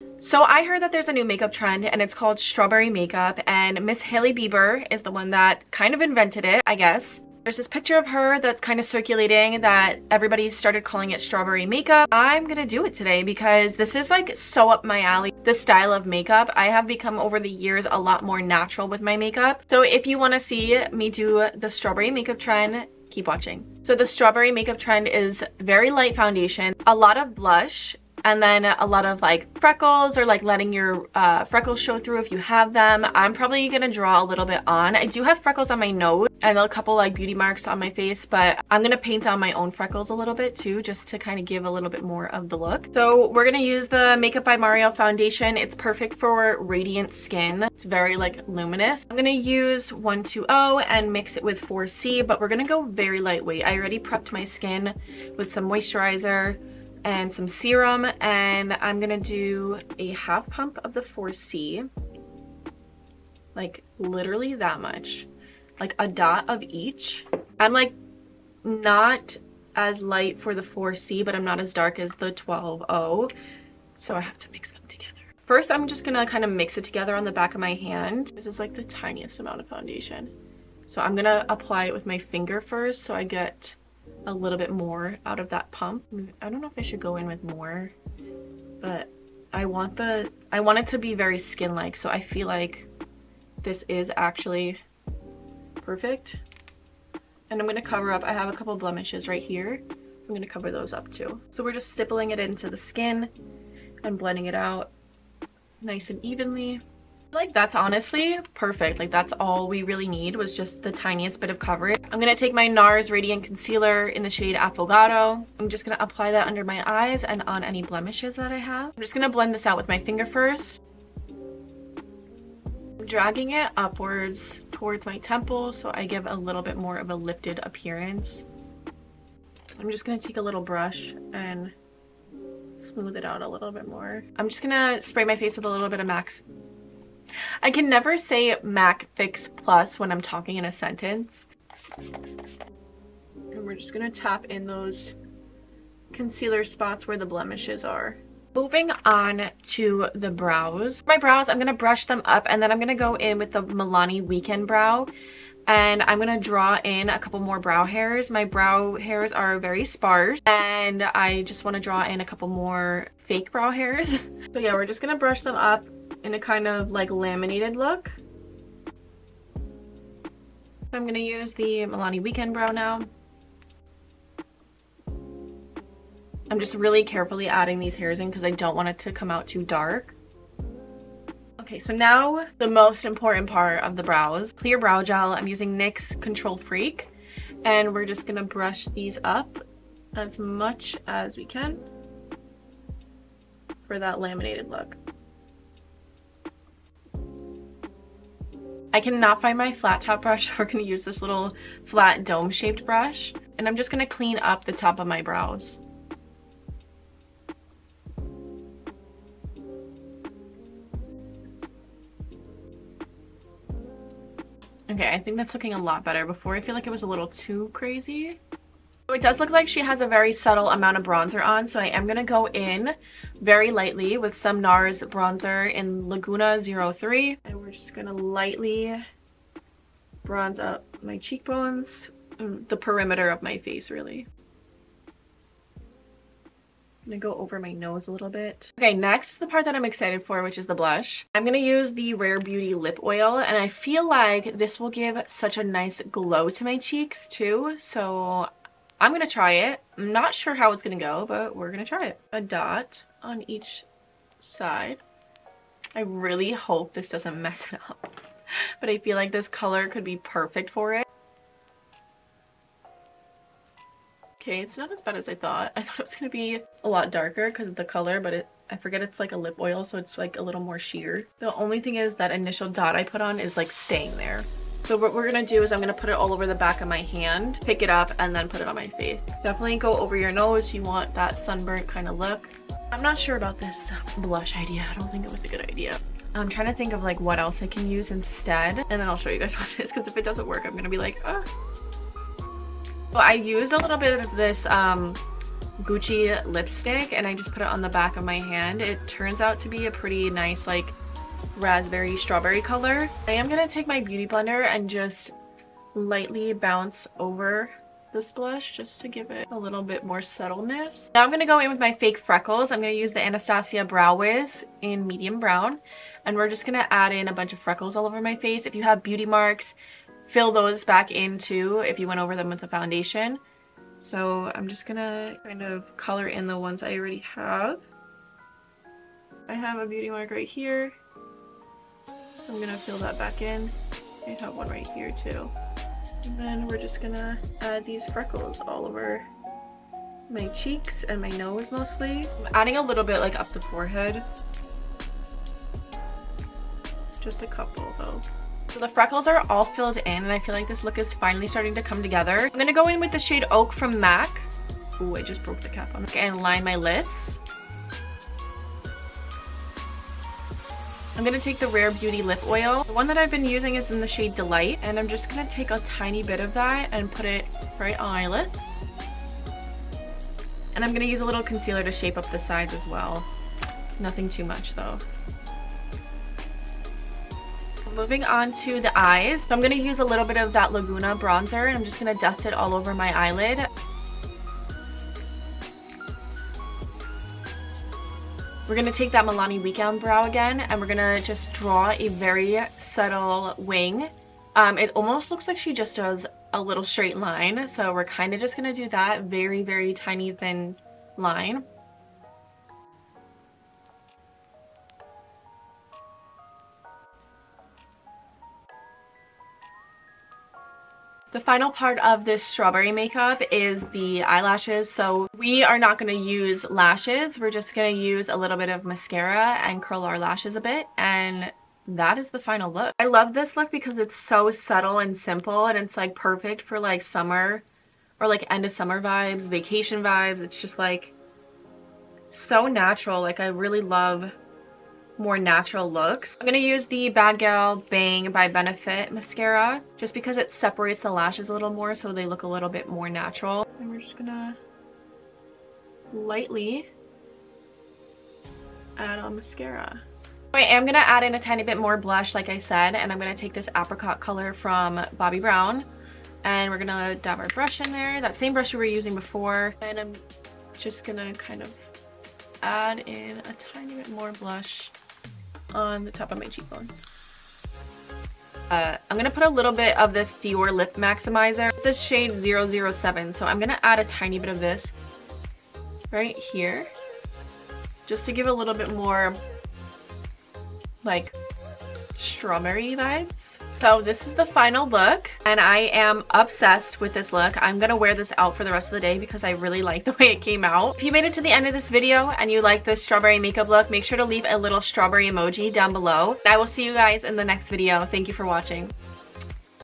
So I heard that there's a new makeup trend and it's called strawberry makeup, and Miss Hailey Bieber is the one that kind of invented it, I guess. There's this picture of her that's kind of circulating that everybody started calling it strawberry makeup. I'm gonna do it today because this is like so up my alley. This style of makeup, I have become over the years a lot more natural with my makeup. So if you want to see me do the strawberry makeup trend, keep watching. So the strawberry makeup trend is very light foundation, a lot of blush, and then a lot of like freckles, or like letting your freckles show through if you have them. I'm probably gonna draw a little bit on. I do have freckles on my nose and a couple like beauty marks on my face, but I'm gonna paint on my own freckles a little bit too, just to kind of give a little bit more of the look. So we're gonna use the Makeup by Mario foundation. It's perfect for radiant skin. It's very like luminous. I'm gonna use 120 and mix it with 4C, but we're gonna go very lightweight. I already prepped my skin with some moisturizer and some serum, and I'm gonna do a half pump of the 4C, like literally that much, like a dot of each. I'm like not as light for the 4C, but I'm not as dark as the 120, so I have to mix them together. First, I'm just gonna kind of mix it together on the back of my hand. This is like the tiniest amount of foundation, so I'm gonna apply it with my finger first so I get a little bit more out of that pump. I don't know if I should go in with more, but I want it to be very skin-like, so I feel like this is actually perfect. And I'm going to cover up, I have a couple blemishes right here. I'm going to cover those up too. So we're just stippling it into the skin and blending it out nice and evenly. Like that's honestly perfect. Like that's all we really need, was just the tiniest bit of coverage. I'm gonna take my NARS Radiant Concealer in the shade Affogato. I'm just gonna apply that under my eyes and on any blemishes that I have. I'm just gonna blend this out with my finger first. I'm dragging it upwards towards my temple so I give a little bit more of a lifted appearance. I'm just gonna take a little brush and smooth it out a little bit more. I'm just gonna spray my face with a little bit of I can never say MAC Fix Plus when I'm talking in a sentence. And we're just gonna tap in those concealer spots where the blemishes are. Moving on to the brows. My brows, I'm gonna brush them up, and then I'm gonna go in with the Milani Weekend Brow, and I'm gonna draw in a couple more brow hairs. My brow hairs are very sparse, and I just wanna draw in a couple more fake brow hairs. So yeah, we're just gonna brush them up in a kind of like laminated look. I'm gonna use the Milani Weekend Brow now. I'm just really carefully adding these hairs in because I don't want it to come out too dark. Okay, so now the most important part of the brows. Clear brow gel. I'm using NYX Control Freak, and we're just gonna brush these up as much as we can for that laminated look. I cannot find my flat top brush, so we're going to use this little flat dome shaped brush, and I'm just going to clean up the top of my brows. Okay, I think that's looking a lot better. Before, I feel like it was a little too crazy. So it does look like she has a very subtle amount of bronzer on, so I am going to go in very lightly with some NARS bronzer in Laguna 03. And we're just going to lightly bronze up my cheekbones, the perimeter of my face really. I'm going to go over my nose a little bit. Okay, next the part that I'm excited for, which is the blush. I'm going to use the Rare Beauty lip oil, and I feel like this will give such a nice glow to my cheeks too, so I'm gonna try it. I'm not sure how it's gonna go, but we're gonna try it. A dot on each side. I really hope this doesn't mess it up, but I feel like this color could be perfect for it. Okay, it's not as bad as I thought. I thought it was gonna be a lot darker because of the color, but I forget it's like a lip oil, so it's like a little more sheer. The only thing is that initial dot I put on is like staying there. So what we're gonna do is I'm gonna put it all over the back of my hand, pick it up, and then put it on my face. Definitely go over your nose. You want that sunburnt kind of look. I'm not sure about this blush idea. I don't think it was a good idea. I'm trying to think of like what else I can use instead, and then I'll show you guys what it is, because if it doesn't work, I'm gonna be like, ah. So I used a little bit of this Gucci lipstick and I just put it on the back of my hand. It turns out to be a pretty nice like raspberry strawberry color. I am gonna take my beauty blender and just lightly bounce over this blush just to give it a little bit more subtleness. Now I'm gonna go in with my fake freckles. I'm gonna use the Anastasia Brow Wiz in medium brown, and we're just gonna add in a bunch of freckles all over my face. If you have beauty marks, fill those back in too if you went over them with the foundation. So I'm just gonna kind of color in the ones I already have. I have a beauty mark right here, so I'm gonna fill that back in. I have one right here too. And then we're just gonna add these freckles all over my cheeks and my nose mostly. I'm adding a little bit like up the forehead. Just a couple though. So the freckles are all filled in and I feel like this look is finally starting to come together. I'm gonna go in with the shade Oak from MAC. Ooh, I just broke the cap on it. And line my lips. I'm gonna take the Rare Beauty lip oil. The one that I've been using is in the shade Delight, and I'm just gonna take a tiny bit of that and put it right on my lip. And I'm gonna use a little concealer to shape up the sides as well. Nothing too much though. Moving on to the eyes. So I'm gonna use a little bit of that Laguna bronzer and I'm just gonna dust it all over my eyelid. We're gonna take that Milani Weekend brow again and we're gonna just draw a very subtle wing. It almost looks like she just does a little straight line, so we're kind of just gonna do that very, very tiny thin line. The final part of this strawberry makeup is the eyelashes. So we are not going to use lashes. We're just going to use a little bit of mascara and curl our lashes a bit. And that is the final look. I love this look because it's so subtle and simple and it's like perfect for like summer or like end of summer vibes, vacation vibes. It's just like so natural. Like I really love more natural looks. I'm gonna use the Bad Gal Bang by Benefit mascara just because it separates the lashes a little more so they look a little bit more natural. And we're just gonna lightly add on mascara. I am gonna add in a tiny bit more blush like I said, and I'm gonna take this apricot color from Bobbi Brown and we're gonna dab our brush in there, that same brush we were using before, and I'm just gonna kind of add in a tiny bit more blush on the top of my cheekbone. I'm gonna put a little bit of this Dior Lip Maximizer. This is shade 007, so I'm gonna add a tiny bit of this right here just to give a little bit more like strawberry vibes. So this is the final look and I am obsessed with this look. I'm gonna wear this out for the rest of the day because I really like the way it came out. If you made it to the end of this video and you like this strawberry makeup look, make sure to leave a little strawberry emoji down below. I will see you guys in the next video. Thank you for watching.